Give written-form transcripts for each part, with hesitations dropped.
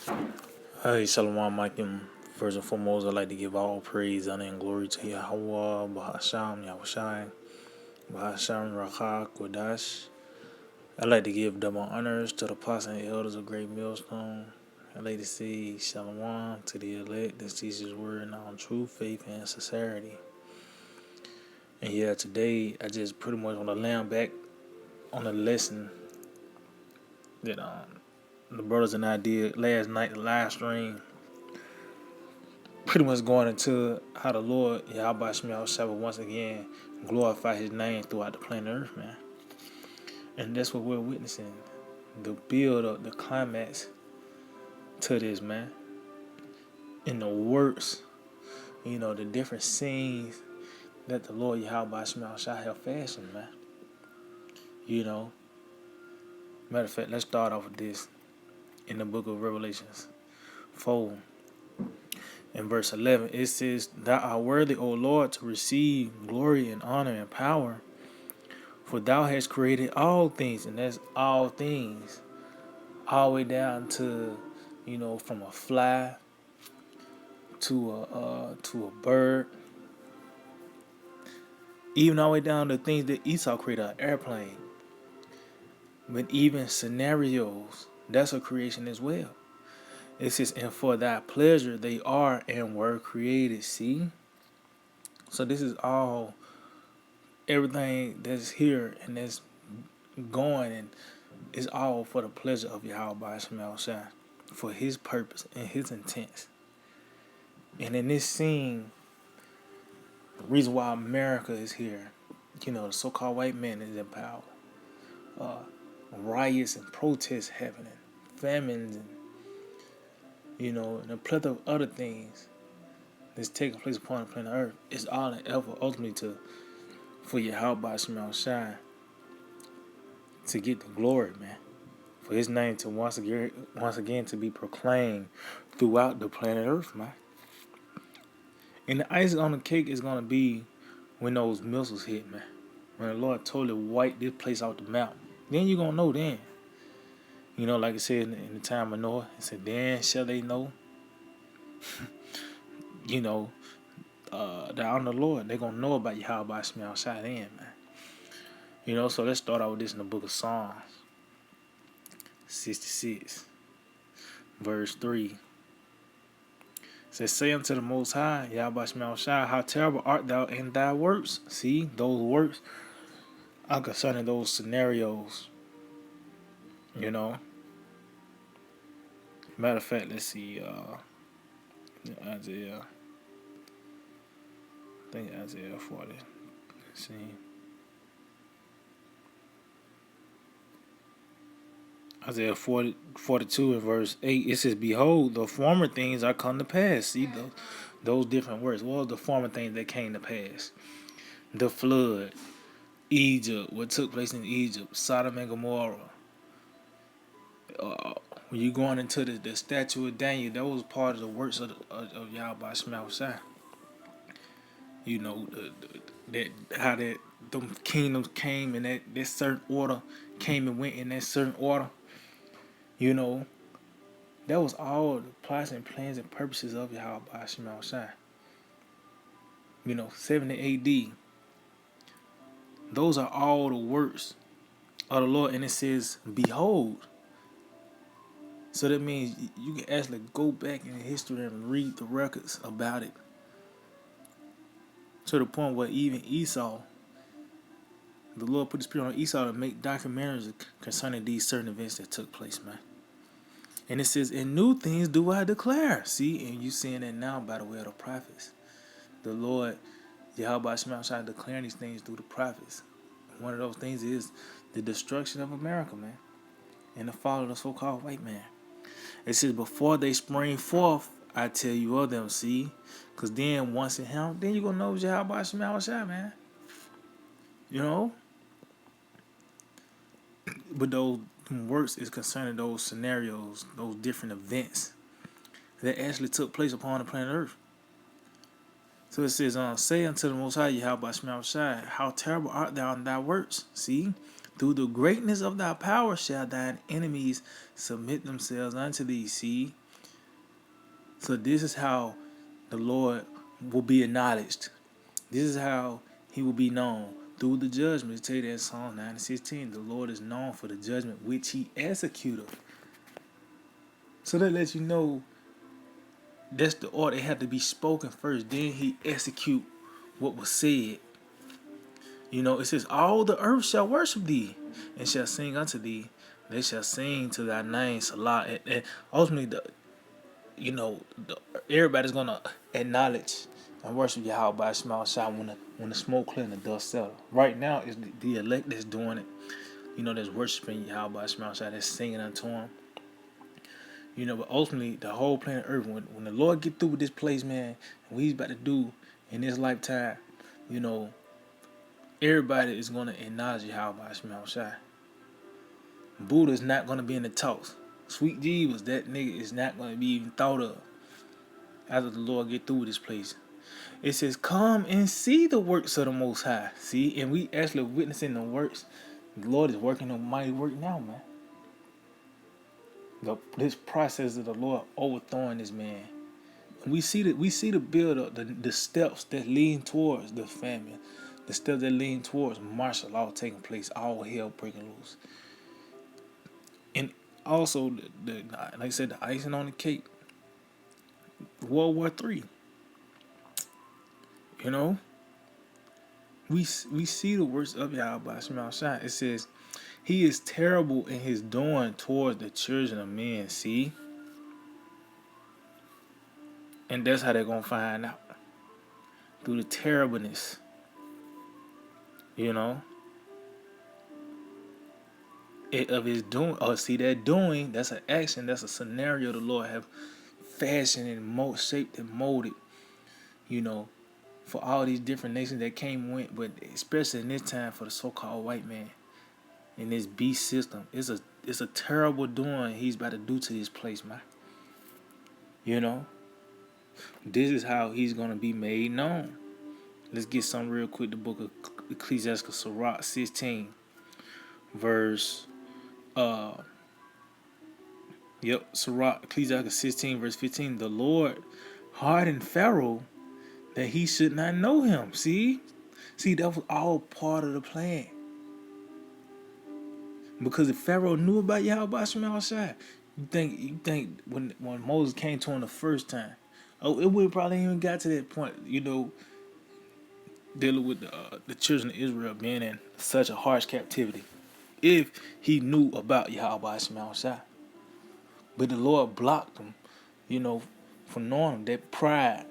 Hey, Shalom Aleichem. First and foremost, I'd like to give all praise, honor, and glory to Yahweh, Bahasham, Yahushai, Bahasham, Rakha, Kodash. I'd like to give double honors to the apostles and elders of Great Millstone. I'd like to say Shalom to the elect that teaches His word in all truth, faith, and sincerity. And yeah, today I just pretty much want to land back on a lesson that the brothers and I did last night, the live stream, pretty much going into how the Lord, Yahweh Shemel Shabbat, once again glorify His name throughout the planet Earth, man. And that's what we're witnessing, the build up, the climax to this, man. In the works, the different scenes that the Lord Yahweh Shemel Shabbat have fashioned, man. Matter of fact, let's start off with this in the book of Revelations 4. In verse 11, it says, "Thou art worthy, O Lord, to receive glory and honor and power. For thou hast created all things," and that's all things, all the way down to, from a fly to a bird, even all the way down to things that Esau created, an airplane. But even scenarios, that's a creation as well. It says, "And for thy pleasure they are and were created." See, so this is all everything that's here and that's going, and it's all for the pleasure of Yahweh Shemel Shai, for His purpose and His intents. And in this scene, the reason why America is here, the so-called white man is in power. Riots and protests happening, famines, and a plethora of other things that's taking place upon the planet Earth. It's all an effort ultimately for Yahweh Shemel Shai to get the glory, man. For His name to once again to be proclaimed throughout the planet Earth, man. And the icing on the cake is gonna be when those missiles hit, man. When the Lord totally wiped this place off the map, then you gonna know then. Like I said in the time of Noah, it said, "Then shall they know." That I'm the Lord. They gonna know about Yahweh Shemel Shai then, man. So let's start out with this in the book of Psalms 66, verse 3. It says, "Say unto the Most High, Yahweh Shemel Shai, how terrible art thou in thy works." See, those works are concerning those scenarios. Matter of fact, let's see, Isaiah, I think Isaiah 40. Let's see. Isaiah 42 and verse 8, it says, "Behold, the former things are come to pass." See, those different words. What was the former things that came to pass? The flood, Egypt, what took place in Egypt, Sodom and Gomorrah. When you going into the statue of Daniel, that was part of the works of Yahweh Shemel Shai. That how that them kingdoms came and that certain order came and went in that certain order. That was all the plots and plans and purposes of Yahweh Shemel Shai. 70 A.D. Those are all the works of the Lord, and it says, "Behold." So that means you can actually go back in history and read the records about it. To the point where even Esau, the Lord put the Spirit on Esau to make documentaries concerning these certain events that took place, man. And it says, "And new things do I declare." See, and you seeing that now by the way of the prophets. The Lord, Yahweh Shemel Shai, declaring these things through the prophets. One of those things is the destruction of America, man, and the fall of the so-called white man. It says, "Before they spring forth, I tell you of them." See, because then once in Him, then you gonna know Yahweh Shemel Shai, man. But those works is concerning those scenarios, those different events that actually took place upon the planet Earth. So it says, "Say unto the Most High, Yahweh Shemel Shai, how terrible art thou in thy works." See, "Through the greatness of thy power shall thine enemies submit themselves unto thee." See, So this is how the Lord will be acknowledged. This is how he will be known through the judgment. Tell you that Psalm 9:16. The Lord is known for the judgment which he executeth. So that lets you know that's the order. It had to be spoken first. Then he execute what was said. It says, all the earth shall worship thee and shall sing unto thee. They shall sing to thy name, Salah. And ultimately, everybody's going to acknowledge and worship Yahweh by Shema Shai when the smoke clear and the dust settle. Right now, it's the elect that's doing it. That's worshiping Yahweh by Shema Shai, that's singing unto him. But ultimately, the whole planet Earth, when the Lord get through with this place, man, and what he's about to do in this lifetime, everybody is going to acknowledge Yahweh by Shema Shai. Buddha's not going to be in the talks. Sweet Jeebus, that nigga is not going to be even thought of after the Lord get through with this place. It says, come and see the works of the Most High. See, and we actually witnessing the works. The Lord is working a mighty work now, man. This process of the Lord overthrowing this man. We see the build up, the steps that lean towards the famine, the steps that lean towards martial law taking place, all hell breaking loose. And also, like I said, the icing on the cake, World War III. We see the works of Yahweh by Shema Shai. It says, he is terrible in his doing towards the children of men. See? And that's how they're going to find out. Through the terribleness. Of his doing. Oh, see, that doing, that's an action, that's a scenario the Lord have fashioned and shaped and molded, for all these different nations that came and went, but especially in this time for the so-called white man in this beast system. It's a terrible doing he's about to do to this place, man. This is how he's going to be made known. Let's get some real quick. The book of Ecclesiastes, Sirach 16, verse, Sirach, Ecclesiastes 16, verse 15. The Lord hardened Pharaoh that he should not know him. See, that was all part of the plan. Because if Pharaoh knew about Yahweh Shema Shai, you think when Moses came to him the first time, it would probably even got to that point, dealing with the children of Israel being in such a harsh captivity, if he knew about Yahweh Shema Shai. But the Lord blocked him, from knowing him, that pride.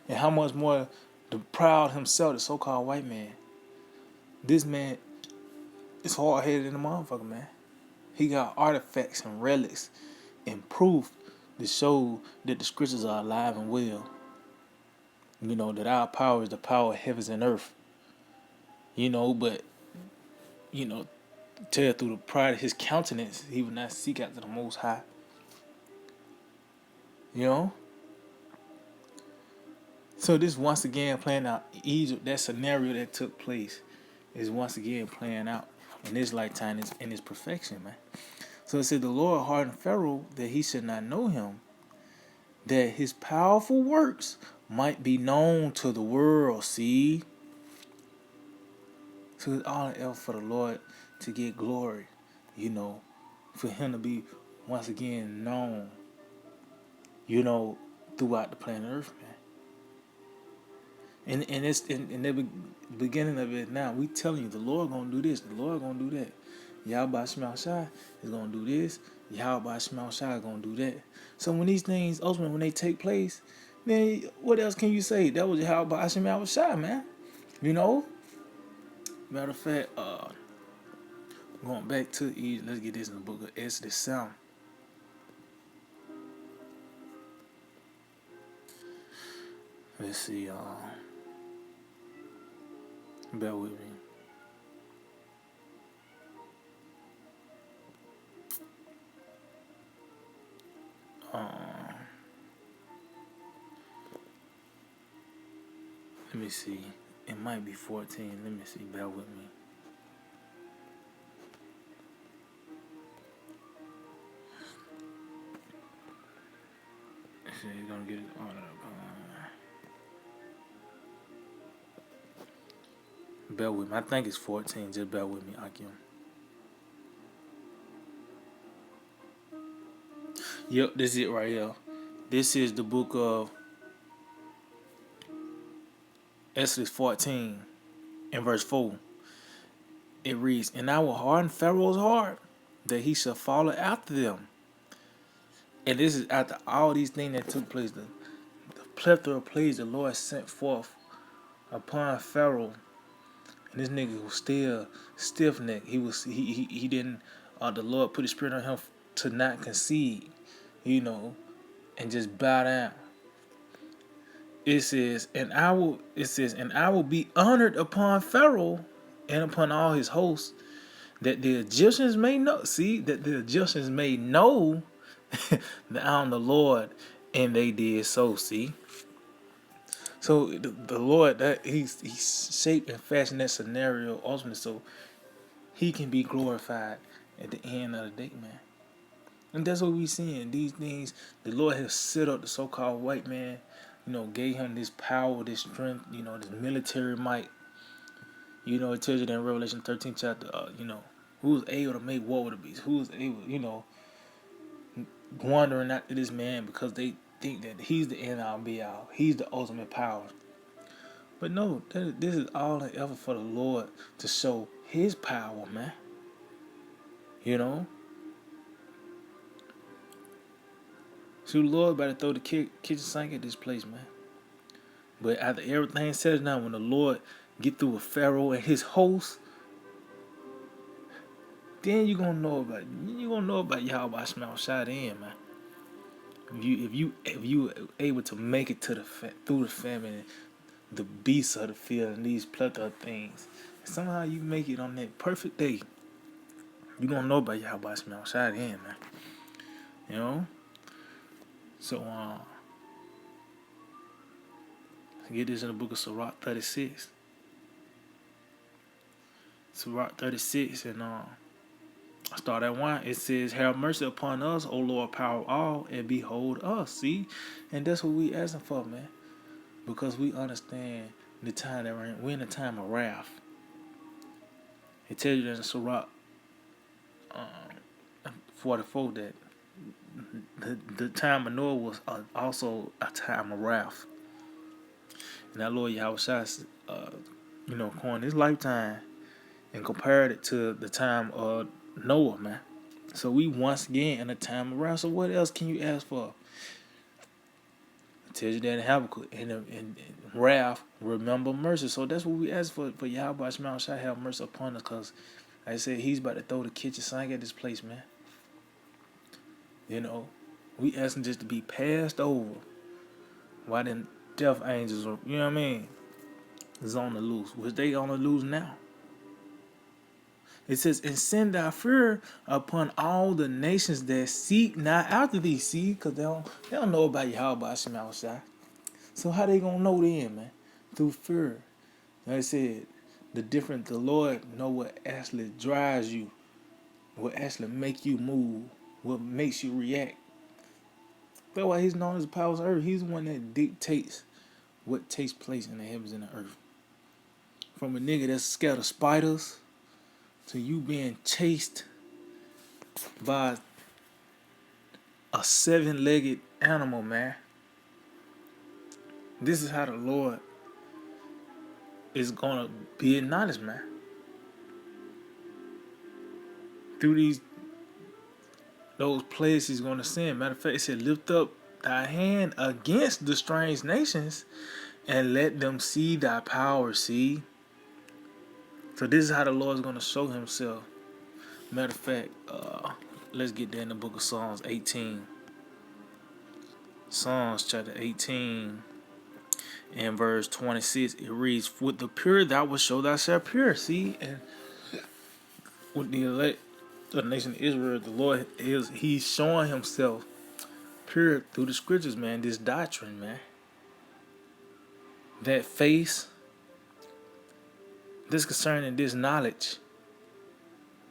And how much more the proud himself, the so-called white man. This man is hard-headed in the motherfucker, man. He got artifacts and relics and proof to show that the scriptures are alive and well. That our power is the power of heavens and earth. But, tell through the pride of his countenance, he would not seek after the Most High. So this once again playing out, Egypt, that scenario that took place is once again playing out in this lifetime in its perfection, man. So it said the Lord hardened Pharaoh that he should not know him, that his powerful works might be known to the world. See? So it's all an effort for the Lord to get glory, for him to be once again known, throughout the planet Earth, man. And it's in the beginning of it now. We telling you the Lord gonna do this, the Lord gonna do that. Yahweh Shema Shai is gonna do this. Yahweh Shema Shai is gonna do that. So when these things ultimately when they take place, then what else can you say? That was Yahweh Shema Shai, man. Matter of fact, going back to Egypt, let's get this in the book of Exodus 7. Let's see, bear with me. Let me see. It might be 14. Let me see. Bear with me. He's gonna get it on. Bear with me. I think it's 14. Just bear with me, Akim. Yep, this is it right here. This is the book of Exodus 14 and verse 4. It reads, "And I will harden Pharaoh's heart, that he shall follow after them." And this is after all these things that took place. The plethora of plagues the Lord sent forth upon Pharaoh. And this nigga was still stiff necked. He didn't the Lord put his spirit on him to not concede, and just bow down. It says, and I will be honored upon Pharaoh and upon all his hosts, that the Egyptians may know that I am the Lord, and they did so. See, so the Lord, that he's shaped and fashioned that scenario ultimately so he can be glorified at the end of the day, man. And that's what we seeing. These things the Lord has set up the so-called white man, gave him this power, this strength, this military might. It tells you that in Revelation 13 chapter, who was able to make war with the beast, who was able, wandering after this man because they think that he's the end all be all, he's the ultimate power. But no, this is all an effort for the Lord to show his power, man. So the Lord better throw the kitchen sink at this place, man. But after everything said and done, when the Lord get through with Pharaoh and his host, then you're gonna know about Yahweh Shema Shai then, man. If you able to make it to through the famine, the beasts of the field and these plethora of things, somehow you make it on that perfect day, you gonna know about Yahweh Shema Shai then, man. So get this in the book of Sirach 36. Sirach 36 and I start at 1. It says, "Have mercy upon us, O Lord, power of all, and behold us." See? And that's what we asking for, man. Because we understand the time that we're in the time of wrath. It tells you that in Sirach 44 that the time of Noah was also a time of wrath. And that Lord Yahweh Shai, coined his lifetime and compared it to the time of Noah, man. So we once again in a time of wrath. So what else can you ask for? It tells you that in Habakkuk, in wrath, remember mercy. So that's what we ask for Yahweh Shema Shai have mercy upon us, because like I said, he's about to throw the kitchen sink at this place, man. We asking just to be passed over. Why them death angels, is on the loose, which they on the loose now. It says, "And send thy fear upon all the nations that seek not after thee." See, because they don't know about Yahweh Shema Shai. So how they gonna know then, man? Through fear. Like I said, the Lord know what actually drives you, what actually make you move, what makes you react. That's why he's known as the powers of earth. He's the one that dictates what takes place in the heavens and the earth. From a nigga that's scared of spiders to you being chased by a 7-legged animal, man. This is how the Lord is gonna be acknowledged, man. Through those places he's gonna send. Matter of fact, it said, "Lift up thy hand against the strange nations and let them see thy power." See? So this is how the Lord is gonna show himself. Matter of fact, let's get there in the book of Psalms 18. Psalms chapter 18 and verse 26. It reads, "With the pure thou wilt show thyself pure." See? And with the elect of the nation of Israel, the Lord he's showing himself pure through the scriptures, man. This doctrine, man. That face, this concerning this knowledge.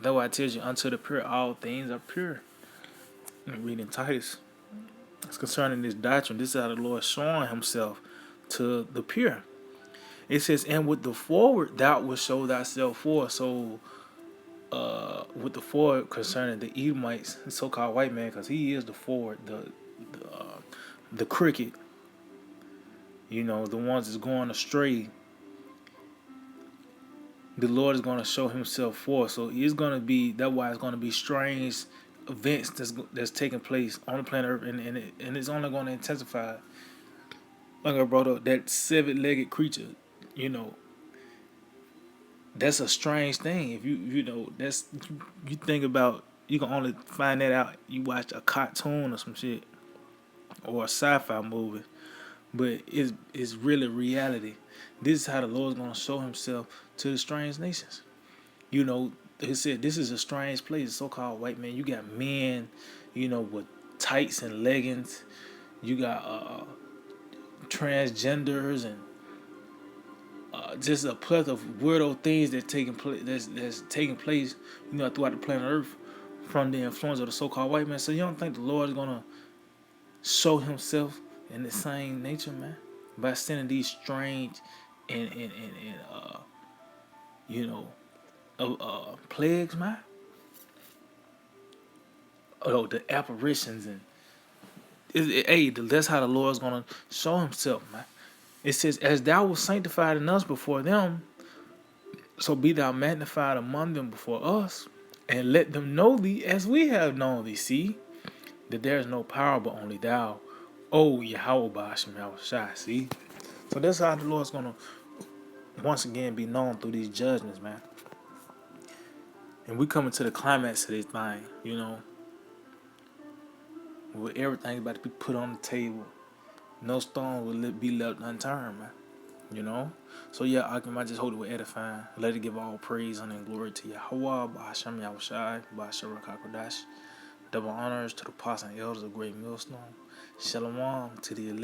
Though I tell you, unto the pure all things are pure. I'm reading Titus It's concerning this doctrine. This is how the Lord showing himself to the pure. It says, and with the forward thou will show thyself for. So with the forward concerning the Edomites, the so-called white man, because he is the forward, the cricket, the ones that's going astray, the Lord is going to show himself for. So it's going to be, that's why it's going to be strange events that's taking place on the planet Earth, and it's only going to intensify. Like I brought up, that seven-legged creature, you know, that's a strange thing. If that's, you think about, you can only find that out, you watch a cartoon or some shit, or a sci-fi movie, but it's really reality. This is how the Lord's going to show himself to the strange nations. He said this is a strange place, so-called white man. You got men, with tights and leggings. You got transgenders and just a plethora of weirdo things that's taking place. That's taking place, throughout the planet Earth from the influence of the so-called white man. So you don't think the Lord is gonna show himself in the same nature, man, by sending these strange and plagues, man? Oh, the apparitions and that's how the Lord's gonna show himself, man. It says, as thou was sanctified in us before them, so be thou magnified among them before us, and let them know thee as we have known thee. See, that there is no power but only thou, O Yahweh Ba'ashem Yahushai. See? So that's how the Lord's going to once again be known through these judgments, man. And we coming to the climax of this thing, with everything about to be put on the table. No stone will be left unturned, man. So yeah, I just hold it with edifying. Let it give all praise and glory to Yahweh, Ba'ashem Yahushai, Ba'ashem Rakakodash. Double honors to the apostles and elders of Great Millstone. Shalom to the elect.